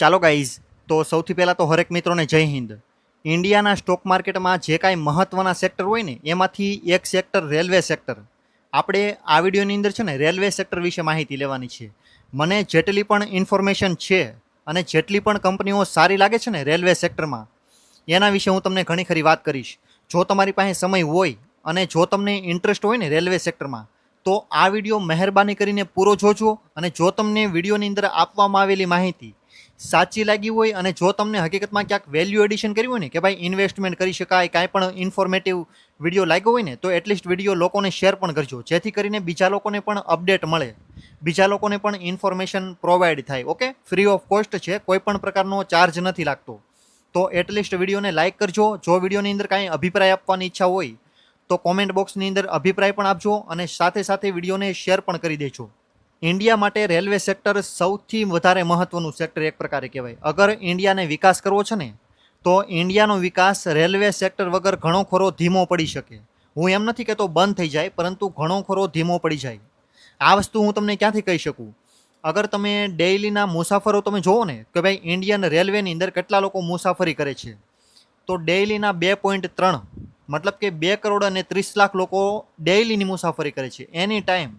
ચાલો ગાઈઝ, તો સૌથી પહેલાં તો હરેક મિત્રોને જય હિન્દ. ઇન્ડિયાના સ્ટોક માર્કેટમાં જે કાંઈ મહત્ત્વના સેક્ટર હોય ને એમાંથી એક સેક્ટર રેલવે સેક્ટર. આપણે આ વિડીયોની અંદર છે ને રેલવે સેક્ટર વિશે માહિતી લેવાની છે. મને જેટલી પણ ઇન્ફોર્મેશન છે અને જેટલી પણ કંપનીઓ સારી લાગે છે ને રેલવે સેક્ટરમાં, એના વિશે હું તમને ઘણી ખરી વાત કરીશ. જો તમારી પાસે સમય હોય અને જો તમને ઇન્ટરેસ્ટ હોય ને રેલવે સેક્ટરમાં, તો આ વિડીયો મહેરબાની કરીને પૂરો જોજો. અને જો તમને વિડીયોની અંદર આપવામાં આવેલી માહિતી સાચી લાગી હોય અને જો તમને હકીકતમાં ક્યાંક વેલ્યુ એડિશન કર્યું હોય ને કે ભાઈ ઇન્વેસ્ટમેન્ટ કરી શકાય, કાંઈ પણ ઇન્ફોર્મેટિવ વિડીયો લાગ્યો હોય ને, તો એટલીસ્ટ વિડીયો લોકોને શેર પણ કરજો, જેથી કરીને બીજા લોકોને પણ અપડેટ મળે, બીજા લોકોને પણ ઇન્ફોર્મેશન પ્રોવાઈડ થાય. ઓકે, ફ્રી ઓફ કોસ્ટ છે, કોઈ પણ પ્રકારનો ચાર્જ નથી લાગતો. તો એટલીસ્ટ વિડીયોને લાઇક કરજો. જો વિડીયોની અંદર કાંઈ અભિપ્રાય આપવાની ઈચ્છા હોય તો કોમેન્ટ બોક્સની અંદર અભિપ્રાય પણ આપજો અને સાથે સાથે વિડીયોને શેર પણ કરી દેજો. ઇન્ડિયા માટે રેલવે સેક્ટર સૌથી વધારે મહત્ત્વનું સેક્ટર એક પ્રકારે કહેવાય. અગર ઇન્ડિયાને વિકાસ કરવો છે ને, તો ઇન્ડિયાનો વિકાસ રેલવે સેક્ટર વગર ઘણો ખરો ધીમો પડી શકે. હું એમ નથી કહેતો બંધ થઈ જાય, પરંતુ ઘણો ખરો ધીમો પડી જાય. આ વસ્તુ હું તમને ક્યાંથી કહી શકું? અગર તમે ડેઇલીના મુસાફરો તમે જુઓ ને કે ભાઈ ઇન્ડિયન રેલવેની અંદર કેટલા લોકો મુસાફરી કરે છે, તો ડેઇલીના 2.3 મતલબ કે 2,30,00,000 લોકો ડેઇલીની મુસાફરી કરે છે. એની ટાઈમ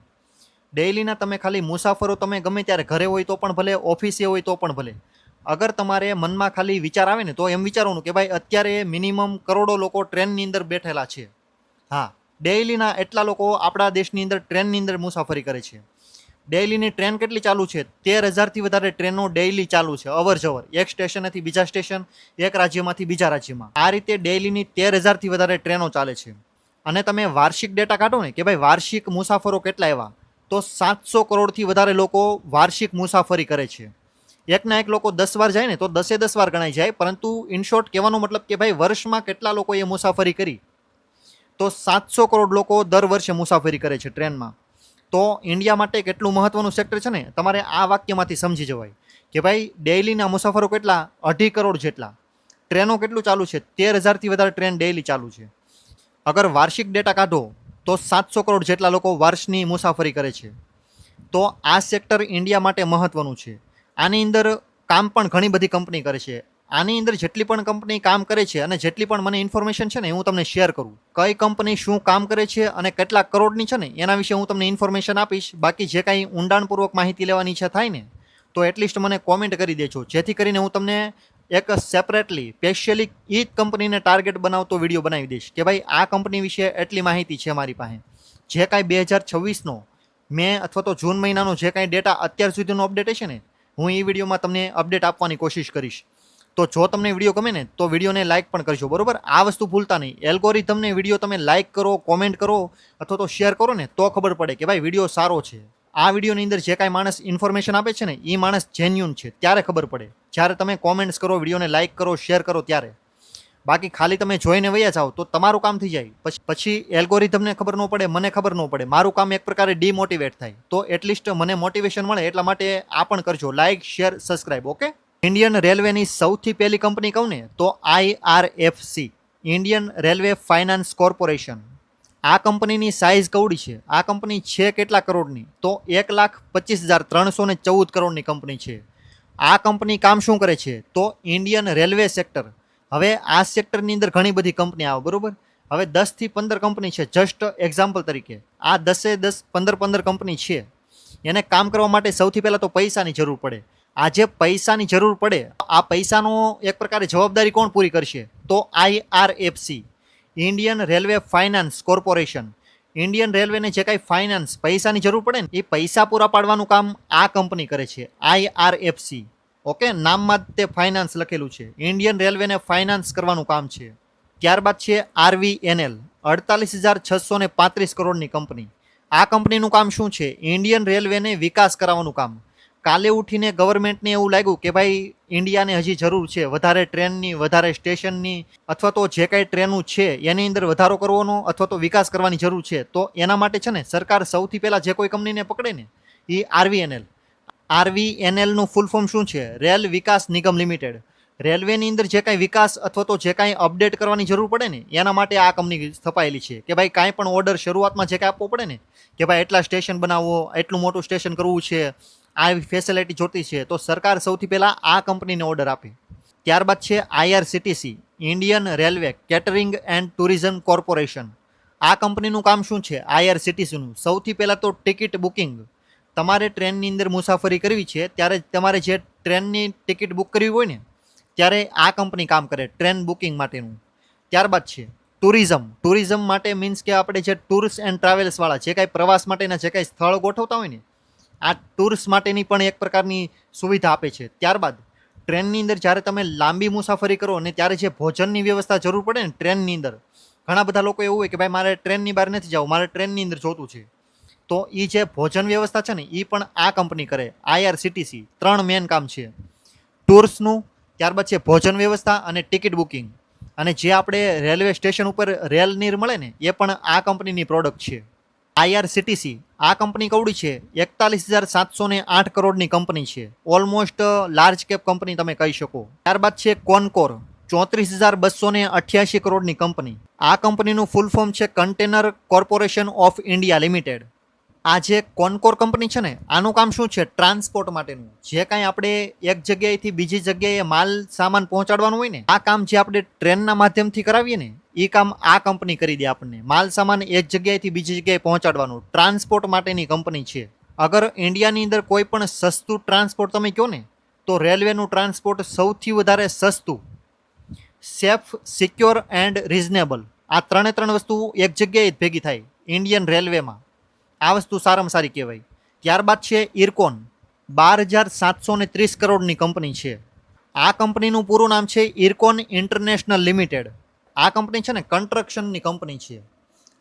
ડેઇલીના તમે ખાલી મુસાફરો, તમે ગમે ત્યારે ઘરે હોય તો પણ ભલે, ઓફિસે હોય તો પણ ભલે, અગર તમારે મનમાં ખાલી વિચાર આવે ને તો એમ વિચારવાનું કે ભાઈ અત્યારે મિનિમમ કરોડો લોકો ટ્રેનની અંદર બેઠેલા છે. હા, ડેઇલીના એટલા લોકો આપણા દેશની અંદર ટ્રેનની અંદર મુસાફરી કરે છે. ડેઇલીની ટ્રેન કેટલી ચાલુ છે? 13,000થી વધારે ટ્રેનો ડેઇલી ચાલુ છે, અવર જવર, એક સ્ટેશનેથી બીજા સ્ટેશન, એક રાજ્યમાંથી બીજા રાજ્યમાં. આ રીતે ડેઇલીની 13,000થી વધારે ટ્રેનો ચાલે છે. અને તમે વાર્ષિક ડેટા કાઢો ને કે ભાઈ વાર્ષિક મુસાફરો કેટલા એવા, તો 700 કરોડથી વધારે લોકો વાર્ષિક મુસાફરી કરે છે. એકના એક લોકો 10 વાર જાય ને તો 10 વાર ગણાઈ જાય, પરંતુ ઇન શોર્ટ કહેવાનો મતલબ કે ભાઈ વર્ષમાં કેટલા લોકોએ મુસાફરી કરી, તો 700 કરોડ લોકો દર વર્ષે મુસાફરી કરે છે ટ્રેનમાં. તો ઇન્ડિયા માટે કેટલું મહત્વનું સેક્ટર છે ને, તમારે આ વાક્યમાંથી સમજી જવાય કે ભાઈ ડેઇલીના મુસાફરો કેટલા? 2.5 કરોડ જેટલા. ટ્રેનો કેટલું ચાલુ છે? 13,000થી વધારે ટ્રેન ડેઇલી ચાલુ છે. અગર વાર્ષિક ડેટા કાઢો તો 700 કરોડ જેટલા લોકો વર્ષની મુસાફરી કરે છે. તો આ સેક્ટર ઇન્ડિયા માટે મહત્વનું છે. આની અંદર કામ પણ ઘણી બધી કંપની કરે છે. આની અંદર જેટલી પણ કંપની કામ કરે છે અને જેટલી પણ મને ઇન્ફોર્મેશન છે ને, હું તમને શેર કરું. કઈ કંપની શું કામ કરે છે અને કેટલા કરોડની છે ને, એના વિશે હું તમને ઇન્ફોર્મેશન આપીશ. બાકી જે કાંઈ ઊંડાણપૂર્વક માહિતી લેવાની ઈચ્છા થાય ને, તો એટલીસ્ટ મને કોમેન્ટ કરી દેજો, જેથી કરીને હું તમને એક સેપરેટલી સ્પેશિયલી એ જ કંપનીને ટાર્ગેટ બનાવતો વિડીયો બનાવી દઈશ કે ભાઈ આ કંપની વિશે એટલી માહિતી છે મારી પાસે. જે કાંઈ 2026નો મે અથવા તો જૂન મહિનાનો જે કાંઈ ડેટા અત્યાર સુધીનો અપડેટ હશે ને, હું એ વિડીયોમાં તમને અપડેટ આપવાની કોશિશ કરીશ. તો જો તમને વિડીયો ગમે ને તો વિડીયોને લાઇક પણ કરજો, બરોબર? આ વસ્તુ ભૂલતા નહીં. એલ્ગોરિધમને વિડીયો તમે લાઇક કરો, કોમેન્ટ કરો અથવા તો શેર કરો ને, તો ખબર પડે કે ભાઈ વિડીયો સારો છે. આ વિડીયોની અંદર જે કાંઈ માણસ ઇન્ફોર્મેશન આપે છે ને, એ માણસ જેન્યુન છે, ત્યારે ખબર પડે, જ્યારે તમે કોમેન્ટ્સ કરો, વિડીયોને લાઇક કરો, શેર કરો ત્યારે. બાકી ખાલી તમે જોઈને વયા જાઓ તો તમારું કામ થઈ જાય, પછી એલ્ગોરિધમને ખબર ન પડે, મને ખબર ન પડે, મારું કામ એક પ્રકારે ડિમોટિવેટ થાય. તો એટલીસ્ટ મને મોટિવેશન મળે એટલા માટે આ પણ કરજો, like, share, subscribe. Okay. Indian રેલવેની સૌથી પહેલી કંપની કહું ને તો IRFC, Indian railway finance corporation. આ કંપનીની સાઇઝ કવડી છે. આ કંપની છે કેટલા કરોડની? તો 1,25,314 કરોડની કંપની છે. આ કંપની કામ શું કરે છે? તો ઇન્ડિયન રેલવે સેક્ટર. હવે આ સેક્ટરની અંદર ઘણી બધી કંપની આવે, બરોબર? હવે 10થી 15 કંપની છે. જસ્ટ એક્ઝામ્પલ તરીકે આ 10 15 કંપની છે. એને કામ કરવા માટે સૌથી પહેલાં તો પૈસાની જરૂર પડે. આ જે પૈસાની જરૂર પડે, આ પૈસાનો એક પ્રકારે જવાબદારી કોણ પૂરી કરશે? તો IRFC, Indian railway finance corporation. Indian રેલવેને જે કાંઈ ફાઇનાન્સ પૈસાની જરૂર પડે ને, એ પૈસા પૂરા પાડવાનું કામ આ કંપની કરે છે, IRFC. ઓકે, નામમાં જ તે ફાઇનાન્સ લખેલું છે. ઇન્ડિયન રેલવેને ફાઇનાન્સ કરવાનું કામ છે. ત્યારબાદ છે RVNL, 48,635 કરોડની કંપની. આ કંપનીનું કામ શું છે? ઇન્ડિયન રેલવેને વિકાસ કરાવવાનું કામ. કાલે ઉઠીને ગવર્મેન્ટને એવું લાગ્યું કે ભાઈ ઇન્ડિયાને હજી જરૂર છે વધારે ટ્રેનની, વધારે સ્ટેશનની, અથવા તો જે કાંઈ ટ્રેનો છે એની અંદર વધારો કરવાનો અથવા તો વિકાસ કરવાની જરૂર છે. તો એના માટે છે ને સરકાર સૌથી પહેલાં જે કોઈ કંપનીને પકડે ને, એ RVNL. RVNLનું ફૂલ ફોર્મ શું છે? રેલ વિકાસ નિગમ લિમિટેડ. રેલવેની અંદર જે કાંઈ વિકાસ અથવા તો જે કાંઈ અપડેટ કરવાની જરૂર પડે ને, એના માટે આ કંપની સ્થપાયેલી છે. કે ભાઈ કાંઈ પણ ઓર્ડર શરૂઆતમાં જે કાંઈ આપવો પડે ને, કે ભાઈ એટલા સ્ટેશન બનાવવો, એટલું મોટું સ્ટેશન કરવું છે, આ ફેસિલિટી જોતી છે તો સરકાર સૌથી પહેલાં આ કંપનીને ઓર્ડર આપે. ત્યારબાદ છે IRCTC, Indian railway catering and tourism corporation. આ કંપનીનું કામ શું છે? IRCTCનું સૌથી પહેલાં તો ટિકિટ બુકિંગ. તમારે ટ્રેનની અંદર મુસાફરી કરવી છે ત્યારે તમારે જે ટ્રેનની ટિકિટ બુક કરવી હોય ને ત્યારે આ કંપની કામ કરે ટ્રેન બુકિંગ માટેનું. ત્યારબાદ છે ટુરિઝમ માટે મીન્સ કે આપણે જે ટૂર્સ એન્ડ ટ્રાવેલ્સવાળા જે કાંઈ પ્રવાસ માટેના જે કાંઈ સ્થળ ગોઠવતા હોય ને આ ટૂર્સ માટેની પણ એક પ્રકારની સુવિધા આપે છે. ત્યારબાદ ટ્રેનની અંદર જ્યારે તમે લાંબી મુસાફરી કરો અને ત્યારે જે ભોજનની વ્યવસ્થા જરૂર પડે ને ટ્રેનની અંદર, ઘણા બધા લોકો એવું હોય કે ભાઈ મારે ટ્રેનની બહાર નથી જવું, મારે ટ્રેનની અંદર જોતું છે, તો એ જે ભોજન વ્યવસ્થા છે ને એ પણ આ કંપની કરે. IRCTC 3 મેન કામ છે ટૂર્સનું, ત્યારબાદ છે ભોજન વ્યવસ્થા અને ટિકિટ બુકિંગ. અને જે આપણે રેલવે સ્ટેશન ઉપર રેલ નીર મળે ને એ પણ આ કંપનીની પ્રોડક્ટ છે. IRCTC આ કંપની કવડી છે 41,708 કરોડની કંપની છે. ઓલમોસ્ટ લાર્જ કેપ કંપની તમે કહી શકો. ત્યારબાદ છે કોનકોર 34,288 કરોડની કંપની. આ કંપનીનું ફૂલ ફોર્મ છે container corporation of India limited. આ જે કોનકોર કંપની છે ને આનું કામ શું છે? ટ્રાન્સપોર્ટ માટેનું. જે કાંઈ આપણે એક જગ્યાએથી બીજી જગ્યાએ માલ સામાન પહોંચાડવાનું હોય ને આ કામ જે આપણે ટ્રેનના માધ્યમથી કરાવીએ ને એ કામ આ કંપની કરી દે આપણને. માલ સામાન એક જગ્યાએથી બીજી જગ્યાએ પહોંચાડવાનું ટ્રાન્સપોર્ટ માટેની કંપની છે. અગર ઇન્ડિયાની અંદર કોઈ પણ સસ્તું ટ્રાન્સપોર્ટ તમે કહો ને તો રેલવેનું ટ્રાન્સપોર્ટ સૌથી વધારે સસ્તું, સેફ, સિક્યોર એન્ડ રિઝનેબલ. આ ત્રણ વસ્તુ એક જગ્યાએ જ ભેગી થાય ઇન્ડિયન રેલવેમાં. આ વસ્તુ સારામાં સારી કહેવાય. ત્યારબાદ છે ઇરકોન 12,730 કરોડની કંપની છે. આ કંપનીનું પૂરું નામ છે ઇરકોન ઇન્ટરનેશનલ લિમિટેડ. આ કંપની છે ને કન્સ્ટ્રક્શનની કંપની છે.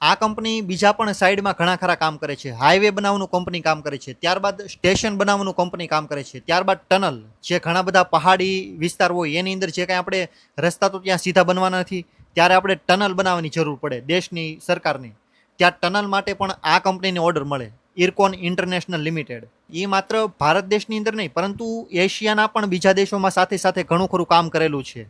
આ કંપની બીજા પણ સાઈડમાં ઘણા ખરા કામ કરે છે. હાઈવે બનાવવાનું કંપની કામ કરે છે, ત્યારબાદ સ્ટેશન બનાવવાનું કંપની કામ કરે છે, ત્યારબાદ ટનલ, જે ઘણા બધા પહાડી વિસ્તાર હોય એની અંદર જે કાંઈ આપણે રસ્તા તો ત્યાં સીધા બનવાના નથી ત્યારે આપણે ટનલ બનાવવાની જરૂર પડે દેશની સરકારની, ત્યાં ટનલ માટે પણ આ કંપનીને ઓર્ડર મળે ઇરકોન ઇન્ટરનેશનલ લિમિટેડ. એ માત્ર ભારત દેશની અંદર નહીં પરંતુ એશિયાના પણ બીજા દેશોમાં સાથે સાથે ઘણું ખરું કામ કરેલું છે.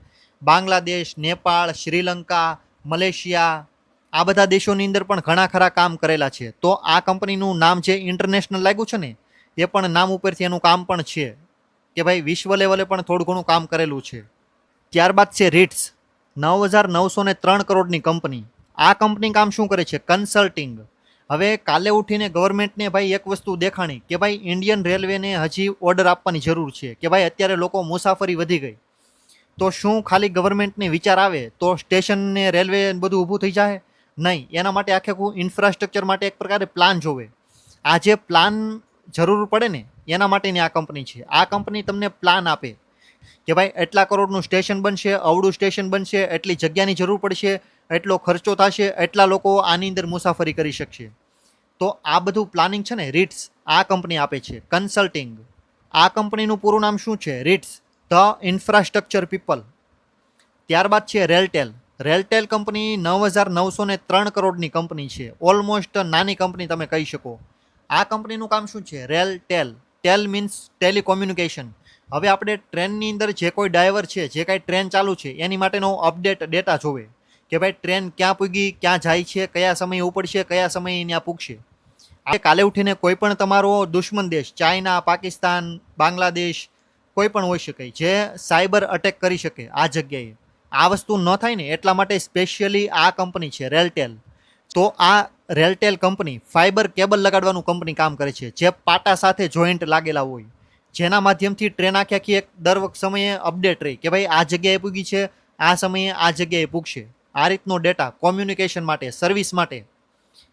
બાંગ્લાદેશ, નેપાળ, શ્રીલંકા, મલેશિયા આ બધા દેશોની અંદર પણ ઘણા ખરા કામ કરેલા છે. તો આ કંપનીનું નામ જે ઇન્ટરનેશનલ લાગ્યું છે ને એ પણ નામ ઉપરથી એનું કામ પણ છે કે ભાઈ વિશ્વ લેવલે પણ થોડું ઘણું કામ કરેલું છે. ત્યારબાદ છે રીટ્સ 9,903 કરોડની કંપની. આ કંપની કામ શું કરે છે? કન્સલ્ટિંગ. હવે કાલે ઉઠીને ગવર્મેન્ટને ભાઈ એક વસ્તુ દેખાણી કે ભાઈ ઇન્ડિયન રેલવેને હજી ઓર્ડર આપવાની જરૂર છે કે ભાઈ અત્યારે લોકો મુસાફરી વધી ગઈ, તો શું ખાલી ગવર્મેન્ટને વિચાર આવે તો સ્ટેશનને રેલવે બધું ઊભું થઈ જાય? નહીં, એના માટે આખું ઇન્ફ્રાસ્ટ્રક્ચર માટે એક પ્રકારે પ્લાન જોવે. આ જે પ્લાન જરૂર પડે ને એના માટેની આ કંપની છે. આ કંપની તમને પ્લાન આપે કે ભાઈ એટલા કરોડનું સ્ટેશન બનશે, અવળું સ્ટેશન બનશે, એટલી જગ્યાની જરૂર પડશે, એટલો ખર્ચો થશે, એટલા લોકો આની અંદર મુસાફરી કરી શકશે. તો આ બધું પ્લાનિંગ છે ને રીટ્સ આ કંપની આપે છે. કન્સલ્ટિંગ. આ કંપનીનું પૂરું નામ શું છે? Ritz the infrastructure people. ત્યારબાદ છે રેલટેલ. રેલટેલ કંપની 9,903 કરોડની કંપની છે. ઓલમોસ્ટ નાની કંપની તમે કહી શકો. આ કંપનીનું કામ શું છે? રેલટેલ. ટેલ મીન્સ ટેલિકોમ્યુનિકેશન. હવે આપણે ટ્રેનની અંદર જે કોઈ ડ્રાઈવર છે, જે કાંઈ ટ્રેન ચાલુ છે એની માટેનો અપડેટ ડેટા જોવે કે ભાઈ ટ્રેન ક્યાં પૂગી, ક્યાં જાય છે, કયા સમયે ઉપડશે, કયા સમયે ત્યાં પૂગશે. આ કાલે ઉઠીને કોઈ પણ તમારો દુશ્મન દેશ, ચાઇના, પાકિસ્તાન, બાંગ્લાદેશ કોઈ પણ હોઈ શકે જે સાયબર અટેક કરી શકે આ જગ્યાએ. આ વસ્તુ ન થાય ને એટલા માટે સ્પેશિયલી આ કંપની છે રેલટેલ. તો આ રેલટેલ કંપની ફાઇબર કેબલ લગાડવાનું કંપની કામ કરે છે જે પાટા સાથે જોઈન્ટ લાગેલા હોય, જેના માધ્યમથી ટ્રેન આખી એક દર સમયે અપડેટ રહી કે ભાઈ આ જગ્યાએ પૂગી છે, આ સમયે આ જગ્યાએ પૂગશે. આ રીતનો ડેટા કોમ્યુનિકેશન માટે, સર્વિસ માટે,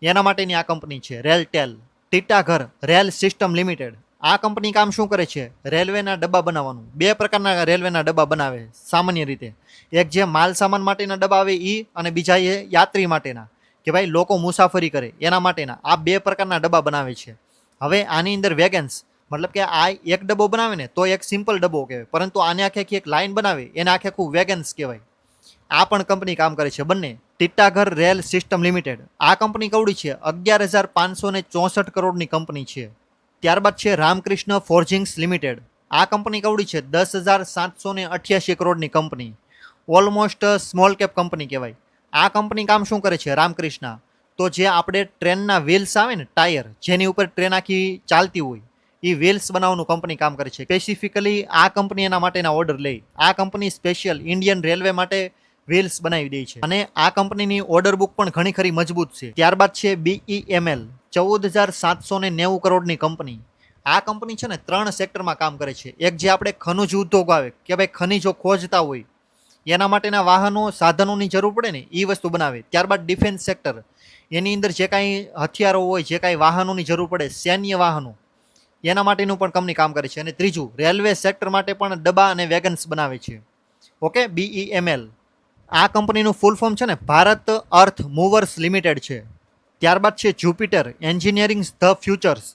એના માટેની આ કંપની છે RailTel. Titagarh rail system limited. આ કંપની કામ શું કરે છે? રેલવેના ડબ્બા બનાવવાનું. બે પ્રકારના રેલવેના ડબ્બા બનાવે સામાન્ય રીતે. એક જે માલ સામાન માટેના ડબ્બા આવે એ, અને બીજા એ યાત્રી માટેના કે ભાઈ લોકો મુસાફરી કરે એના માટેના. આ બે પ્રકારના ડબ્બા બનાવે છે. હવે આની અંદર વેગન્સ મતલબ કે આ એક ડબ્બો બનાવે ને તો એક સિમ્પલ ડબ્બો કહેવાય, પરંતુ આને આખી એક લાઈન બનાવે એને આખું વેગન્સ કહેવાય. આ પણ કંપની કામ કરે છે બંને. Titagarh rail system limited. આ કંપની કવડી છે 11,564 કરોડની કંપની છે. ત્યારબાદ છે રામકૃષ્ણ ફોર્જિંગ્સ લિમિટેડ. આ કંપની કવડી છે 10,788 કરોડની કંપની. ઓલમોસ્ટ સ્મોલ કેપ કંપની કહેવાય. આ કંપની કામ શું કરે છે? રામકૃષ્ણ. તો જે આપણે ટ્રેનના વ્હીલ્સ આવે ને ટાયર, જેની ઉપર ટ્રેન આખી ચાલતી હોય એ વ્હીલ્સ બનાવવાનું કંપની કામ કરે છે. સ્પેસિફિકલી આ કંપની એના માટેના ઓર્ડર લે. આ કંપની સ્પેશિયલ ઇન્ડિયન રેલવે માટે વ્હીલ્સ બનાવી દે છે અને આ કંપનીની ઓર્ડર બુક પણ ઘણી ખરી મજબૂત છે. ત્યારબાદ છે BEML, 14,790 કરોડની કંપની. આ કંપની છે ને 3 સેક્ટરમાં કામ કરે છે. એક જે આપણે ખનિજ ઉદ્યોગ આવે કે ભાઈ ખનિજો ખોજતા હોય એના માટેના વાહનો સાધનોની જરૂર પડે ને એ વસ્તુ બનાવે. ત્યારબાદ ડિફેન્સ સેક્ટર, એની અંદર જે કાંઈ હથિયારો હોય, જે કાંઈ વાહનોની જરૂર પડે, સૈન્ય વાહનો, એના માટેનું પણ કંપની કામ કરે છે. અને ત્રીજું રેલવે સેક્ટર માટે પણ ડબ્બા અને વેગન્સ બનાવે છે. Okay, BEML. આ કંપનીનું ફૂલ ફોર્મ છે ને ભારત અર્થ મૂવર્સ લિમિટેડ છે. ત્યારબાદ છે જુપિટર એન્જિનિયરિંગ ધ ફ્યુચર્સ.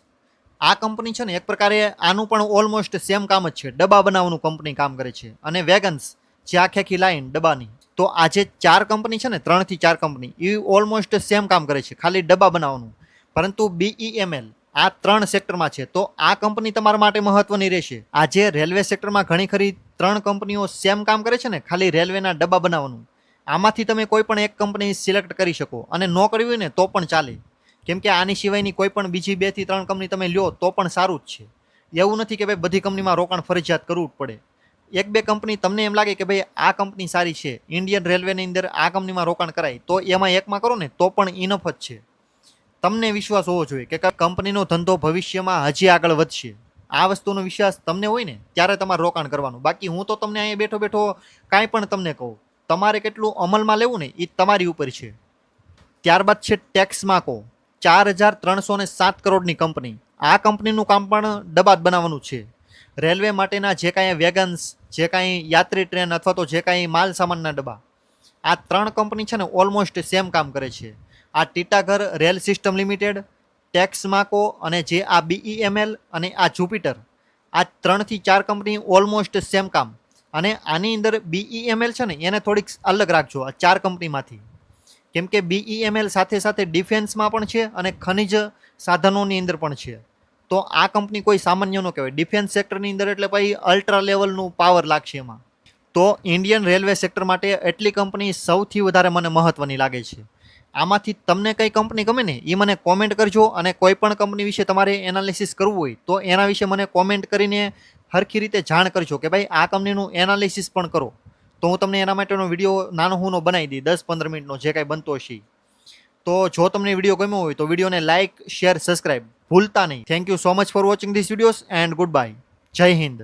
આ કંપની છે ને એક પ્રકારે આનું પણ ઓલમોસ્ટ સેમ કામ જ છે. ડબ્બા બનાવવાનું કંપની કામ કરે છે. અને વેગન્સ, જે આખી લાઈન ડબ્બાની. તો આ જે 4 કંપની છે ને 3 થી 4 કંપની, એ ઓલમોસ્ટ સેમ કામ કરે છે, ખાલી ડબ્બા બનાવવાનું. પરંતુ BEML આ 3 સેક્ટરમાં છે. તો આ કંપની તમારા માટે મહત્વની રહેશે. આજે રેલવે સેક્ટરમાં ઘણી ખરી 3 કંપનીઓ સેમ કામ કરે છે ને, ખાલી રેલવેના ડબ્બા બનાવવાનું. આમાંથી તમે કોઈ પણ એક કંપની સિલેક્ટ કરી શકો, અને ન કરવી હોય ને તો પણ ચાલે. કેમ કે આની સિવાયની કોઈ પણ બીજી 2 થી 3 કંપની તમે લ્યો તો પણ સારું જ છે. એવું નથી કે ભાઈ બધી કંપનીમાં રોકાણ ફરજિયાત કરવું જ પડે. 1-2 કંપની તમને એમ લાગે કે ભાઈ આ કંપની સારી છે, ઇન્ડિયન રેલવેની અંદર આ કંપનીમાં રોકાણ કરાય, તો એમાં એકમાં કરો ને તો પણ ઇનફ જ છે. તમને વિશ્વાસ હોવો જોઈએ કે કંપનીનો ધંધો ભવિષ્યમાં હજી આગળ વધશે. આ વસ્તુનો વિશ્વાસ તમને હોય ને ત્યારે તમારે રોકાણ કરવાનું. બાકી હું તો તમને અહીંયા બેઠો બેઠો કાંઈ પણ તમને કહું, તમારે કેટલું અમલમાં લેવું ને એ તમારી ઉપર છે. ત્યારબાદ છે ટેક્સમાકો, 4,307 કરોડની કંપની. આ કંપનીનું કામ પણ ડબ્બા બનાવવાનું છે. રેલવે માટેના જે કાંઈ વેગન્સ, જે કાંઈ યાત્રી ટ્રેન અથવા તો જે કાંઈ માલ સામાનના ડબ્બા, આ 3 કંપની છે ને ઓલમોસ્ટ સેમ કામ કરે છે. આ ટીટાગર રેલ સિસ્ટમ લિમિટેડ, ટેક્સમાકો અને જે આ BEML અને આ જુપિટર, આ 3 થી 4 કંપની ઓલમોસ્ટ સેમ કામ. અને આની અંદર BEML છે ને એને થોડીક અલગ રાખજો આ 4 કંપનીમાંથી. કેમ કે BEML સાથે સાથે ડિફેન્સમાં પણ છે અને ખનિજ સાધનોની અંદર પણ છે. તો આ કંપની કોઈ સામાન્ય ન કહેવાય. ડિફેન્સ સેક્ટરની અંદર એટલે ભાઈ અલ્ટ્રા લેવલનું પાવર લાગશે એમાં. તો ઇન્ડિયન રેલવે સેક્ટર માટે એટલી કંપની સૌથી વધારે મને મહત્વની લાગે છે. આમાંથી તમને કઈ કંપની ગમે ને એ મને કોમેન્ટ કરજો. અને કોઈ પણ કંપની વિશે તમારે એનાલિસિસ કરવું હોય તો એના વિશે મને કોમેન્ટ કરીને હરખી રીતે જાણ કરજો કે ભાઈ આ કંપનીનું એનાલિસિસ પણ કરો. તો હું તમને એના માટેનો વિડીયો નાનો હુનો બનાવી દઈ, 10-15 મિનિટનો જે કાંઈ બનતો હશે. તો જો તમને વિડીયો ગમ્યો હોય તો વિડીયોને લાઇક, શેર, સબસ્ક્રાઈબ ભૂલતા નહીં. Thank you so much for watching this videos and good bye. જય હિન્દ.